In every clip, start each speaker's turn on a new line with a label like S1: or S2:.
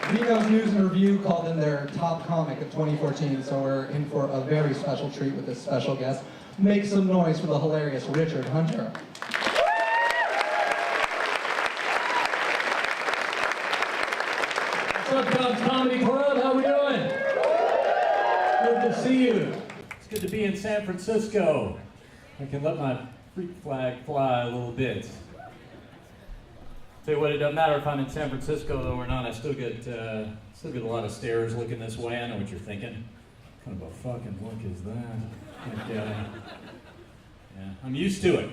S1: Vigo's News and Review called in their top comic of 2014, so we're in for a very special treat with this special guest. Make some noise for the hilarious Richard Hunter.
S2: What's up, Cobbs Comedy Club? How we doing? Good to see you. It's good to be in San Francisco. I can let my freak flag fly a little bit. Tell you what, it doesn't matter if I'm in San Francisco though or not. I still get a lot of stares looking this way. I know what you're thinking. What kind of a fucking look is that? Yeah, I'm used to it.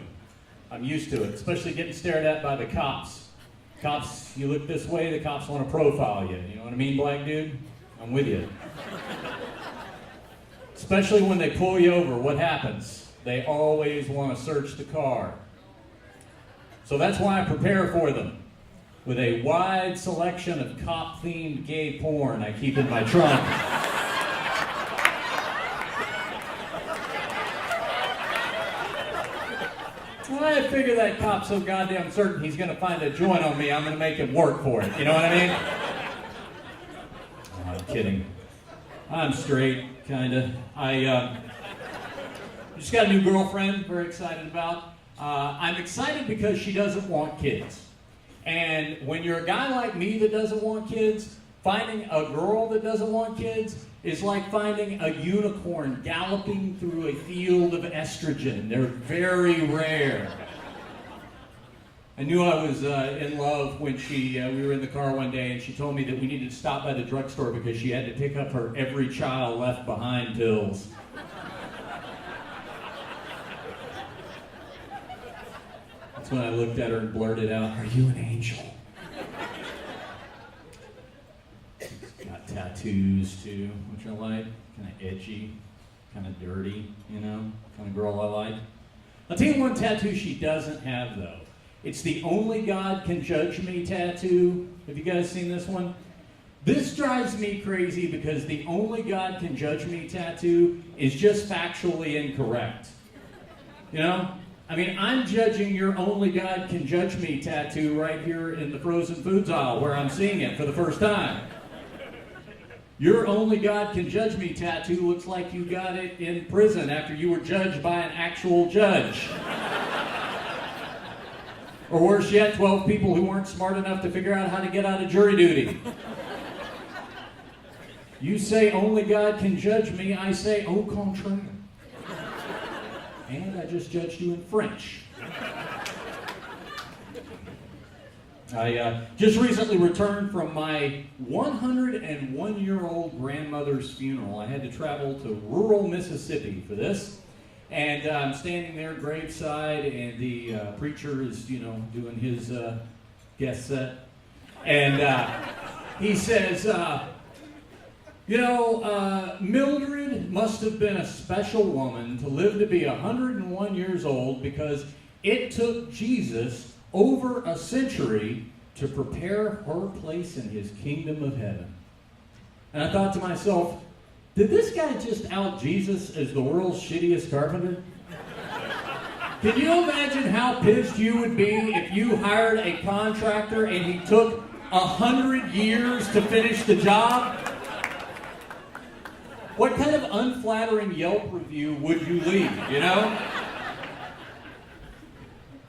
S2: I'm used to it, especially getting stared at by the cops. Cops, you look this way, the cops want to profile you. You know what I mean, black dude? I'm with you. Especially when they pull you over, what happens? They always want to search the car. So that's why I prepare for them with a wide selection of cop-themed gay porn I keep in my trunk. I figure that cop's so goddamn certain he's going to find a joint on me, I'm going to make him work for it. You know what I mean? Oh, I'm kidding. I'm straight, kind of. I just got a new girlfriend, very excited about. I'm excited because she doesn't want kids. And when you're a guy like me that doesn't want kids, finding a girl that doesn't want kids is like finding a unicorn galloping through a field of estrogen. They're very rare. I knew I was in love when we were in the car one day and she told me that we needed to stop by the drugstore because she had to pick up her Every Child Left Behind pills. That's when I looked at her and blurted out, "Are you an angel?" Got tattoos too, which I like. Kind of edgy, kind of dirty, you know, kind of girl I like. I'll tell you one tattoo she doesn't have though. It's the "Only God Can Judge Me" tattoo. Have you guys seen this one? This drives me crazy because the "Only God Can Judge Me" tattoo is just factually incorrect. You know? I mean, I'm judging your "Only God Can Judge Me" tattoo right here in the frozen foods aisle where I'm seeing it for the first time. Your "Only God Can Judge Me" tattoo looks like you got it in prison after you were judged by an actual judge. Or worse yet, 12 people who weren't smart enough to figure out how to get out of jury duty. You say "Only God Can Judge Me," I say "Au contraire." And I just judged you in French. I just recently returned from my 101-year-old grandmother's funeral. I had to travel to rural Mississippi for this. And I'm standing there graveside, and the preacher is, you know, doing his guest set. And he says, Mildred must have been a special woman to live to be 101 years old because it took Jesus over a century to prepare her place in his kingdom of heaven. And I thought to myself, did this guy just out Jesus as the world's shittiest carpenter? Can you imagine how pissed you would be if you hired a contractor and he took 100 years to finish the job? What kind of unflattering Yelp review would you leave, you know?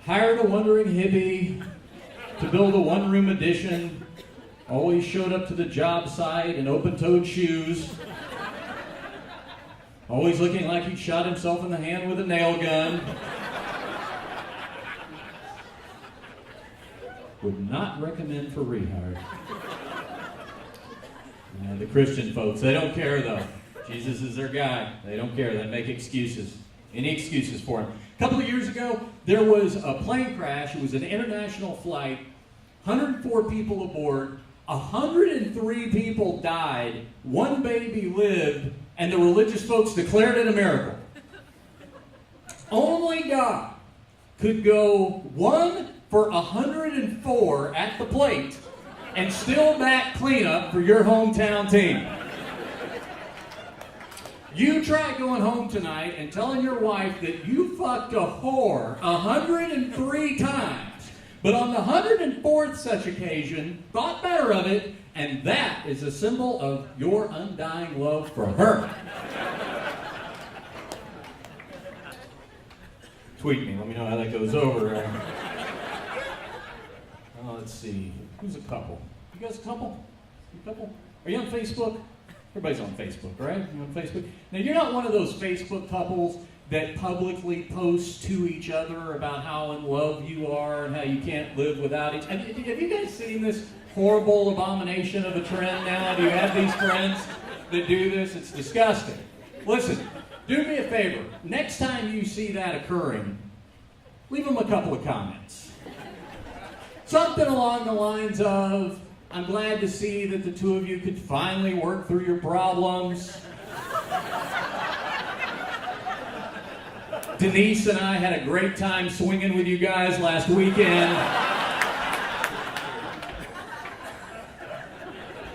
S2: Hired a wandering hippie to build a one-room addition, always showed up to the job site in open-toed shoes, always looking like he shot himself in the hand with a nail gun. Would not recommend for rehire. The Christian folks, they don't care though. Jesus is their guy. They don't care. They make excuses. Any excuses for him. A couple of years ago, there was a plane crash. It was an international flight. 104 people aboard. 103 people died. One baby lived. And the religious folks declared it a miracle. Only God could go 1 for 104 at the plate and still back cleanup for your hometown team. You try going home tonight and telling your wife that you fucked a whore 103 times, but on the 104th such occasion, thought better of it, And that is a symbol of your undying love for her. Tweet me, let me know how that goes over. Let's see, who's a couple? You guys a couple? You a couple? Are you on Facebook? Everybody's on Facebook, right? You on Facebook? Now, you're not one of those Facebook couples that publicly post to each other about how in love you are and how you can't live without each other. Have you guys seen this horrible abomination of a trend now? Do you have these friends that do this? It's disgusting. Listen, do me a favor. Next time you see that occurring, leave them a couple of comments. Something along the lines of, I'm glad to see that the two of you could finally work through your problems. Denise and I had a great time swinging with you guys last weekend.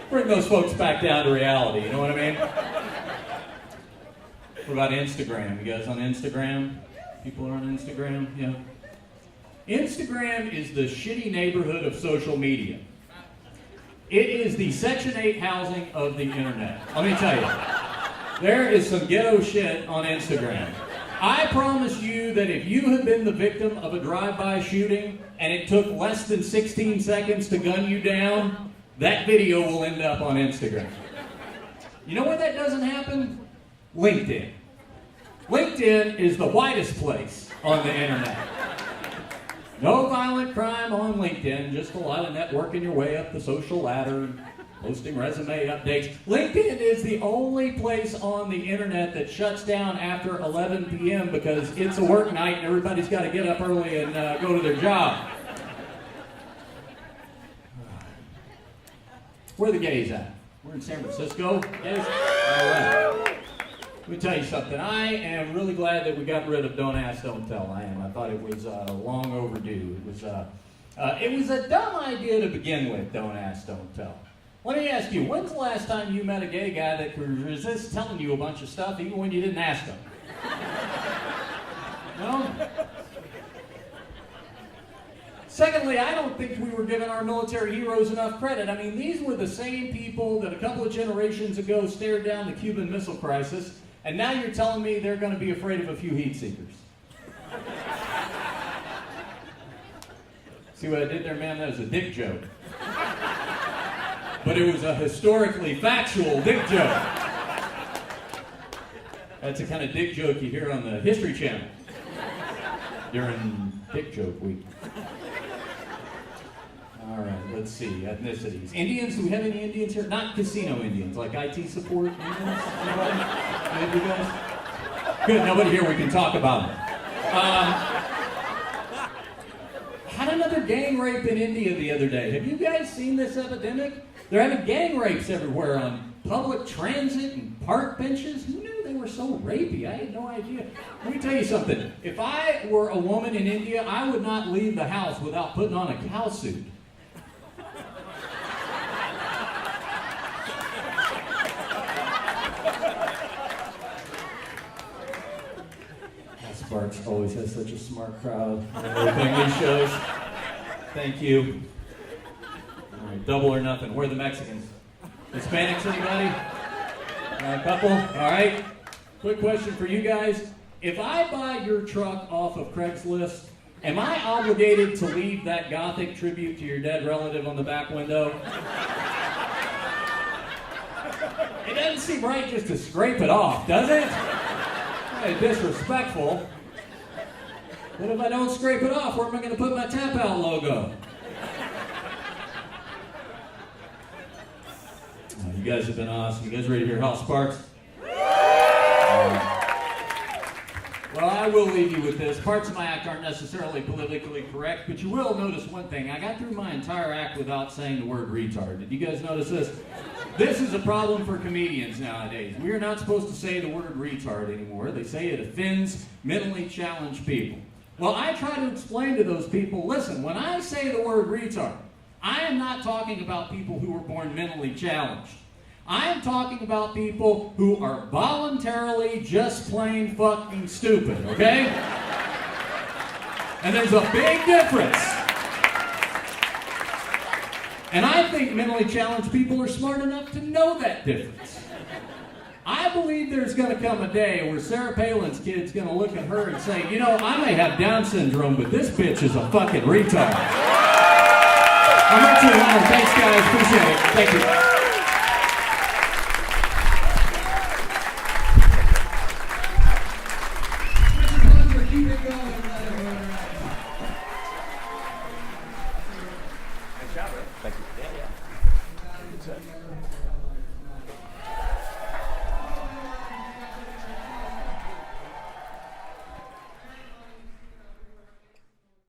S2: Bring those folks back down to reality, you know what I mean? What about Instagram? You guys on Instagram? People are on Instagram? Yeah. Instagram is the shitty neighborhood of social media. It is the Section 8 housing of the internet. Let me tell you, there is some ghetto shit on Instagram. I promise you that if you have been the victim of a drive-by shooting and it took less than 16 seconds to gun you down, that video will end up on Instagram. You know where that doesn't happen? LinkedIn. LinkedIn is the whitest place on the internet. No violent crime on LinkedIn, just a lot of networking your way up the social ladder, posting resume updates. LinkedIn is the only place on the internet that shuts down after 11 p.m. because it's a work night and everybody's got to get up early and go to their job. Where are the gays at? We're in San Francisco. Gays? All right. Let me tell you something. I am really glad that we got rid of Don't Ask, Don't Tell. I am. I thought it was long overdue. It was a dumb idea to begin with, Don't Ask, Don't Tell. Let me ask you, when's the last time you met a gay guy that could resist telling you a bunch of stuff even when you didn't ask him? No? Secondly, I don't think we were giving our military heroes enough credit. I mean, these were the same people that a couple of generations ago stared down the Cuban Missile Crisis, and now you're telling me they're going to be afraid of a few heat seekers. See what I did there, man? That was a dick joke. But it was a historically factual dick joke. That's the kind of dick joke you hear on the History Channel during Dick Joke Week. All right, let's see, ethnicities. Indians, do we have any Indians here? Not casino Indians, like IT support Indians? Anybody? Any of you guys? Good, nobody here, we can talk about it. Had another gang rape in India the other day. Have you guys seen this epidemic? They're having gang rapes everywhere on public transit and park benches. Who knew they were so rapey? I had no idea. Let me tell you something. If I were a woman in India, I would not leave the house without putting on a cow suit. Sparks always has such a smart crowd on everything he shows. Thank you. All right, double or nothing. Where are the Mexicans? Hispanics, anybody? A couple? All right. Quick question for you guys. If I buy your truck off of Craigslist, am I obligated to leave that Gothic tribute to your dead relative on the back window? It doesn't seem right just to scrape it off, does it? Hey, disrespectful. What if I don't scrape it off? Where am I going to put my Tap Out logo? Oh, you guys have been awesome. You guys ready to hear House Sparks? Well, I will leave you with this. Parts of my act aren't necessarily politically correct, but you will notice one thing. I got through my entire act without saying the word retard. Did you guys notice this? This is a problem for comedians nowadays. We are not supposed to say the word retard anymore. They say it offends mentally challenged people. Well, I try to explain to those people, listen, when I say the word retard, I am not talking about people who were born mentally challenged. I am talking about people who are voluntarily just plain fucking stupid, okay? And there's a big difference. And I think mentally challenged people are smart enough to know that difference. I believe there's going to come a day where Sarah Palin's kid's going to look at her and say, you know, I may have Down syndrome, but this bitch is a fucking retard. I'm Richard Leonard. Thanks, guys. Appreciate it. Thank you.
S1: Keep it going.
S3: Thank you. Yeah, yeah. Good set.